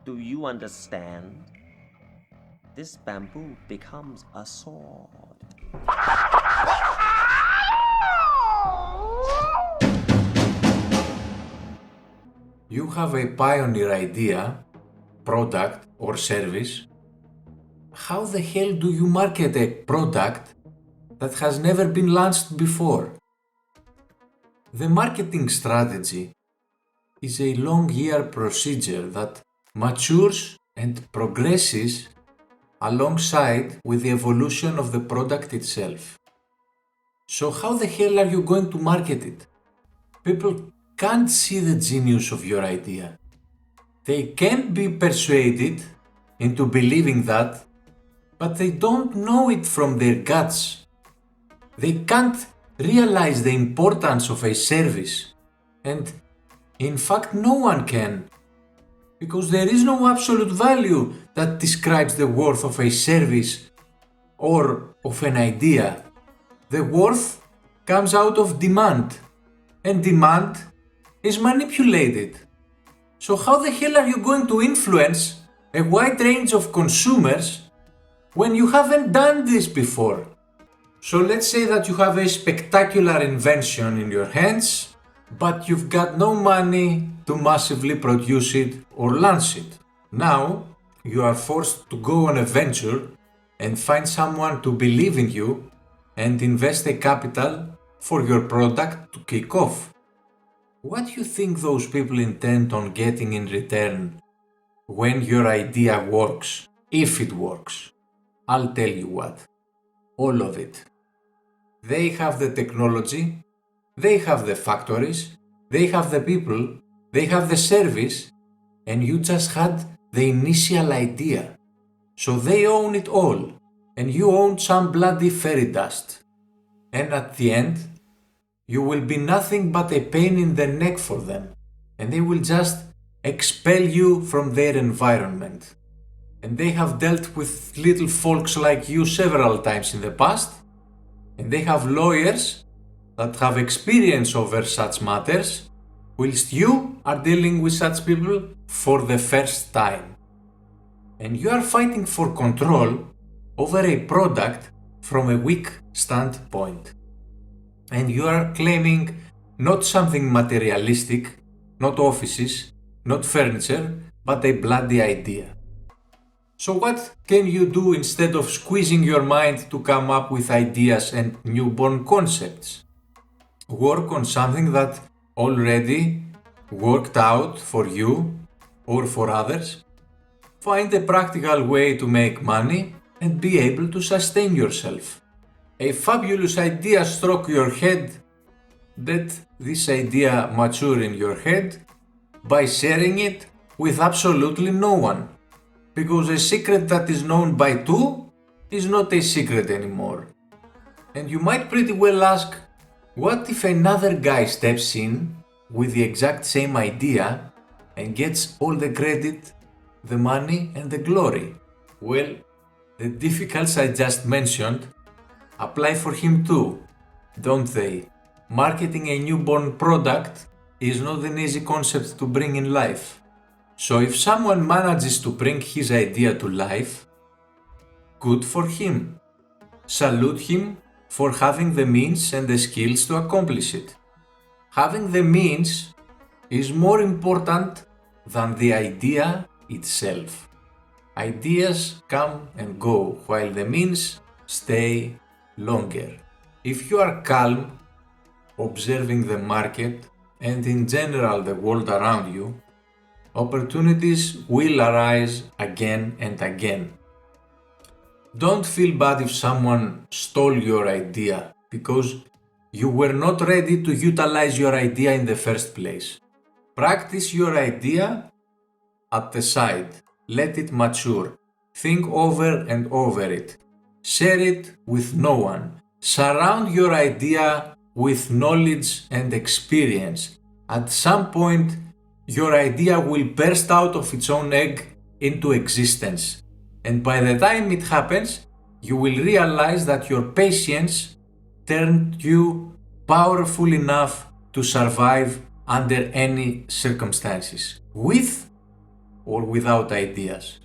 Do you understand? This bamboo becomes a sword. You have a pioneer idea, product or service. How the hell do you market a product that has never been launched before? The marketing strategy is a long year procedure that matures and progresses alongside with the evolution of the product itself. So how the hell are you going to market it? People can't see the genius of your idea. They can be persuaded into believing that, but they don't know it from their guts. They can't realize the importance of a service, and in fact no one can, because there is no absolute value that describes the worth of a service or of an idea. The worth comes out of demand, and demand is manipulated. So how the hell are you going to influence a wide range of consumers when you haven't done this before? So let's say that you have a spectacular invention in your hands, but you've got no money to massively produce it or launch it. Now, you are forced to go on a venture and find someone to believe in you and invest a capital for your product to kick off. What do you think those people intend on getting in return when your idea works, if it works? I'll tell you what, all of it. They have the technology, they have the factories, they have the people, they have the service, and you just had the initial idea. So they own it all, and you own some bloody fairy dust. And at the end, you will be nothing but a pain in the neck for them, and they will just expel you from their environment. And they have dealt with little folks like you several times in the past, and they have lawyers that have experience over such matters, whilst you are dealing with such people for the first time. And you are fighting for control over a product from a weak standpoint. And you are claiming not something materialistic, not offices, not furniture, but a bloody idea. So what can you do instead of squeezing your mind to come up with ideas and newborn concepts? Work on something that already worked out for you or for others. Find a practical way to make money and be able to sustain yourself. A fabulous idea struck your head. Let this idea mature in your head by sharing it with absolutely no one. Because a secret that is known by two is not a secret anymore. And you might pretty well ask, what if another guy steps in with the exact same idea and gets all the credit, the money and the glory? Well, the difficulties I just mentioned apply for him too, don't they? Marketing a newborn product is not an easy concept to bring in life. So if someone manages to bring his idea to life, good for him. Salute him for having the means and the skills to accomplish it. Having the means is more important than the idea itself. Ideas come and go while the means stay longer. If you are calm, observing the market and in general the world around you, opportunities will arise again and again. Don't feel bad if someone stole your idea because you were not ready to utilize your idea in the first place. Practice your idea at the side. Let it mature. Think over and over it. Share it with no one. Surround your idea with knowledge and experience. At some point, your idea will burst out of its own egg into existence. And by the time it happens, you will realize that your patience turned you powerful enough to survive under any circumstances, with or without ideas.